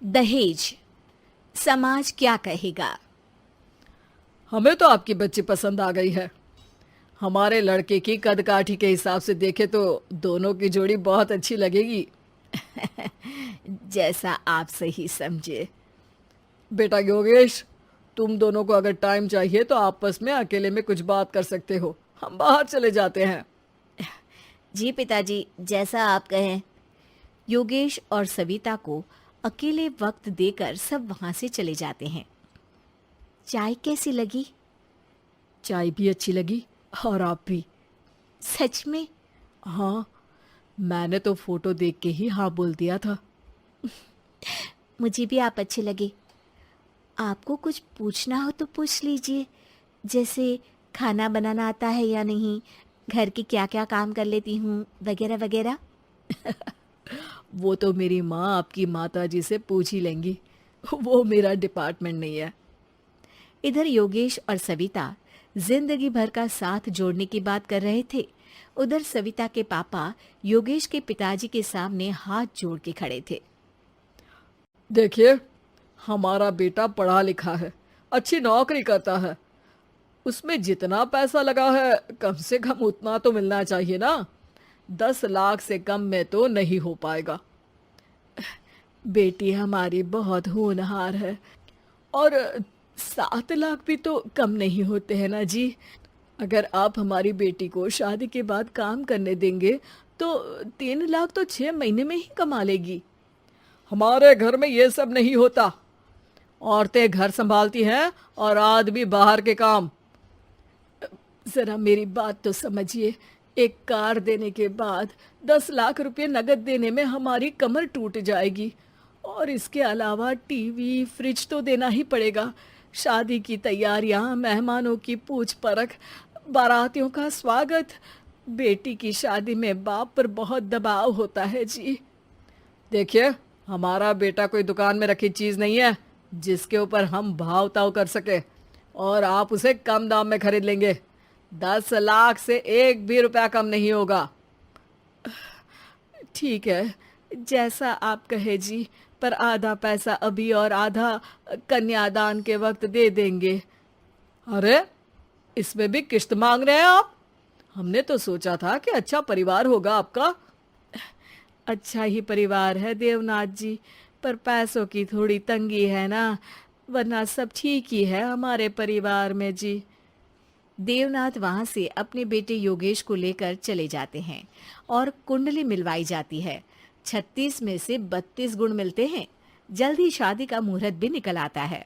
दहेज, समाज क्या कहेगा। हमें तो आपकी बच्ची पसंद आ गई है। हमारे लड़के की कद काठी के हिसाब से देखे तो दोनों की जोड़ी बहुत अच्छी लगेगी। जैसा आप सही समझे। बेटा योगेश, तुम दोनों को अगर टाइम चाहिए तो आपस में अकेले में कुछ बात कर सकते हो। हम बाहर चले जाते हैं। जी पिताजी, जैसा आप कहें। योगेश और सविता को अकेले वक्त देकर सब वहां से चले जाते हैं। चाय कैसी लगी? चाय भी अच्छी लगी और आप भी। सच में? हाँ, मैंने तो फोटो देख के ही हाँ बोल दिया था। मुझे भी आप अच्छे लगे। आपको कुछ पूछना हो तो पूछ लीजिए, जैसे खाना बनाना आता है या नहीं, घर के क्या क्या काम कर लेती हूँ, वगैरह वगैरह। वो तो मेरी माँ आपकी माता जी से पूछ ही लेंगी। वो मेरा डिपार्टमेंट नहीं है। इधर योगेश और सविता जिंदगी भर का साथ जोड़ने की बात कर रहे थे। उधर सविता के पापा योगेश के पिताजी के सामने हाथ जोड़ के खड़े थे। देखिए, हमारा बेटा पढ़ा लिखा है, अच्छी नौकरी करता है। उसमें जितना पैसा लगा है कम से कम उतना तो मिलना चाहिए ना। 10 लाख से कम में तो नहीं हो पाएगा। बेटी हमारी बहुत होनहार है और 7 लाख भी तो कम नहीं होते हैं ना जी। अगर आप हमारी बेटी को शादी के बाद काम करने देंगे तो 3 लाख तो 6 महीने में ही कमा लेगी। हमारे घर में ये सब नहीं होता। औरतें घर संभालती हैं और आदमी बाहर के काम। जरा मेरी बात तो समझिए। एक कार देने के बाद 10 लाख रुपए नगद देने में हमारी कमर टूट जाएगी। और इसके अलावा टीवी फ्रिज तो देना ही पड़ेगा। शादी की तैयारियां, मेहमानों की पूछ परख, बारातियों का स्वागत। बेटी की शादी में बाप पर बहुत दबाव होता है जी। देखिए, हमारा बेटा कोई दुकान में रखी चीज नहीं है जिसके ऊपर हम भाव ताव कर सके और आप उसे कम दाम में खरीद लेंगे। 10 लाख से एक भी रुपया कम नहीं होगा। ठीक है, जैसा आप कहे जी, पर आधा पैसा अभी और आधा कन्यादान के वक्त दे देंगे। अरे, इसमें भी किश्त मांग रहे हैं आप? हमने तो सोचा था कि अच्छा परिवार होगा आपका। अच्छा ही परिवार है देवनाथ जी, पर पैसों की थोड़ी तंगी है ना, वरना सब ठीक ही है हमारे परिवार में जी। देवनाथ वहां से अपने बेटे योगेश को लेकर चले जाते हैं और कुंडली मिलवाई जाती है। 36 में से 32 गुण मिलते हैं। जल्दी शादी का मुहूर्त भी निकल आता है।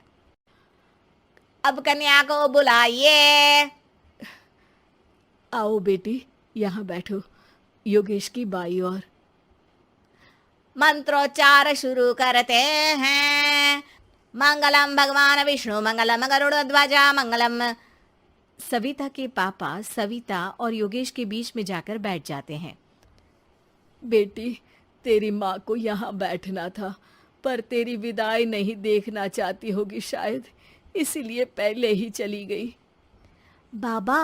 अब कन्या को बुलाइए। आओ बेटी, यहाँ बैठो, योगेश की बाई और। मंत्रोच्चार शुरू करते हैं। मंगलम भगवान विष्णु मंगलम गरुड़ध्वजा मंगलम। सविता के पापा सविता और योगेश के बीच में जाकर बैठ जाते हैं। बेटी, तेरी माँ को यहाँ बैठना था, पर तेरी विदाई नहीं देखना चाहती होगी शायद, इसीलिए पहले ही चली गई। बाबा,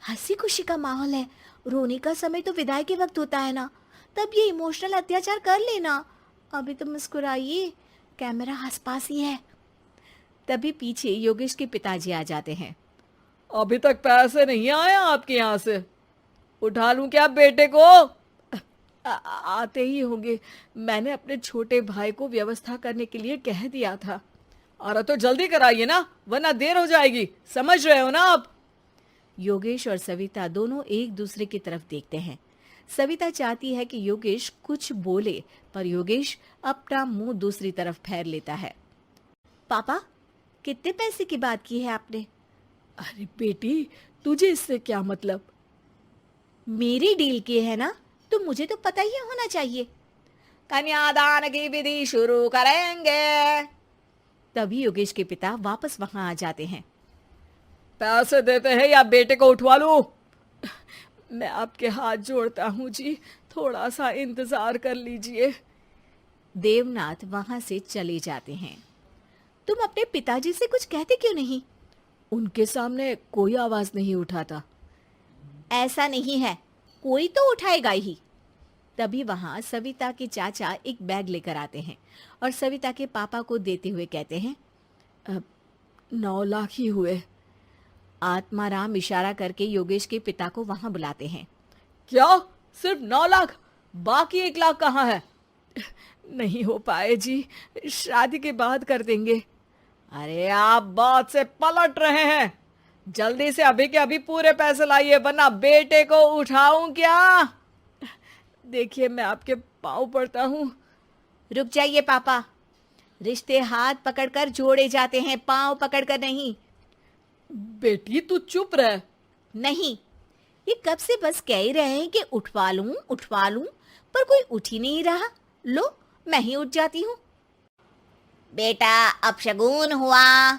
हंसी खुशी का माहौल है, रोने का समय तो विदाई के वक्त होता है ना, तब ये इमोशनल अत्याचार कर लेना। अभी तो मुस्कुराइए, कैमरा आसपास ही है। तभी पीछे योगेश के पिताजी आ जाते हैं। अभी तक पैसे नहीं आए आपके यहाँ से? उठा लूं क्या बेटे को? आते ही होंगे, मैंने अपने छोटे भाई को व्यवस्था करने के लिए कह दिया था। अरे तो जल्दी कराइए ना, वरना देर हो जाएगी। समझ रहे हो ना आप? योगेश और सविता दोनों एक दूसरे की तरफ देखते हैं। सविता चाहती है कि योगेश कुछ बोले, पर योगेश अपना मुंह दूसरी तरफ फेर लेता है। पापा, कितने पैसे की बात की है आपने? अरे बेटी, तुझे इससे क्या मतलब? मेरी डील की है ना, तो मुझे तो पता ही होना चाहिए। कन्यादान की विधि शुरू करेंगे। तभी योगेश के पिता वापस वहां आ जाते हैं। पैसे देते हैं या बेटे को उठवा लूं? मैं आपके हाथ जोड़ता हूँ जी, थोड़ा सा इंतजार कर लीजिए। देवनाथ वहां से चले जाते हैं। तुम अपने पिताजी से कुछ कहते क्यों नहीं? उनके सामने कोई आवाज नहीं उठाता। ऐसा नहीं है, कोई तो उठाएगा ही। तभी वहां सविता के चाचा एक बैग लेकर आते हैं और सविता के पापा को देते हुए कहते हैं, 9 लाख ही हुए। आत्माराम इशारा करके योगेश के पिता को वहां बुलाते हैं। क्या? सिर्फ 9 लाख? बाकी 1 लाख कहाँ है? नहीं हो पाए जी, शादी के बाद कर देंगे। अरे आप बात से पलट रहे हैं। जल्दी से अभी के अभी पूरे पैसे लाइए, वरना बेटे को उठाऊं क्या? देखिए मैं आपके पाँव पड़ता हूँ। रुक जाइए पापा, रिश्ते हाथ पकड़कर जोड़े जाते हैं, पांव पकड़कर नहीं। बेटी तू चुप रह। नहीं, ये कब से बस कह ही रहे हैं कि उठवा लूं, पर कोई उठ ही नहीं रहा। लो, मैं ही उठ जाती हूँ। बेटा, अपशगुन हुआ।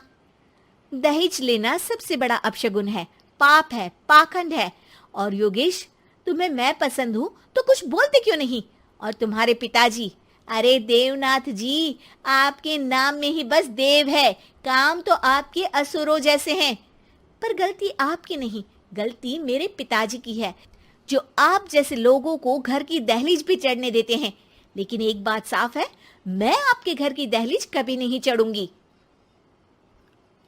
दहेज लेना सबसे बड़ा अपशगुन है, पाप है, पाखंड है। और योगेश, तुम्हें मैं पसंद हूँ तो कुछ बोलते क्यों नहीं? और तुम्हारे पिताजी, अरे देवनाथ जी, आपके नाम में ही बस देव है, काम तो आपके असुरों जैसे हैं। पर गलती आपकी नहीं, गलती मेरे पिताजी की है, जो आप जैसे लोगों को घर की दहलीज भी चढ़ने देते हैं। लेकिन एक बात साफ है, मैं आपके घर की दहलीज कभी नहीं चढ़ूंगी।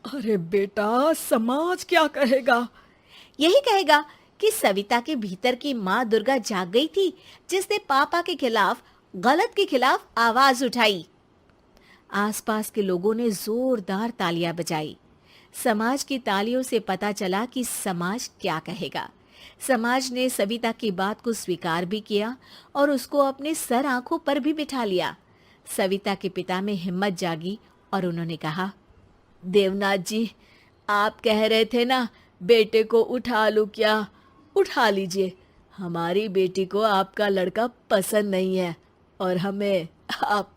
अरे बेटा, समाज क्या कहेगा? यही कहेगा कि सविता के भीतर की माँ दुर्गा जाग गई थी, जिसने पापा के खिलाफ, गलत के खिलाफ आवाज उठाई। आसपास के लोगों ने जोरदार तालियां बजाई। समाज की तालियों से पता चला कि समाज क्या कहेगा। समाज ने सविता की बात को स्वीकार भी किया और उसको अपने सर आंखों पर भी बिठा लिया। सविता के पिता में हिम्मत जागी और उन्होंने कहा, देवनाथ जी, आप कह रहे थे ना बेटे को उठा लूं क्या? उठा लीजिए। हमारी बेटी को आपका लड़का पसंद नहीं है और हमें आप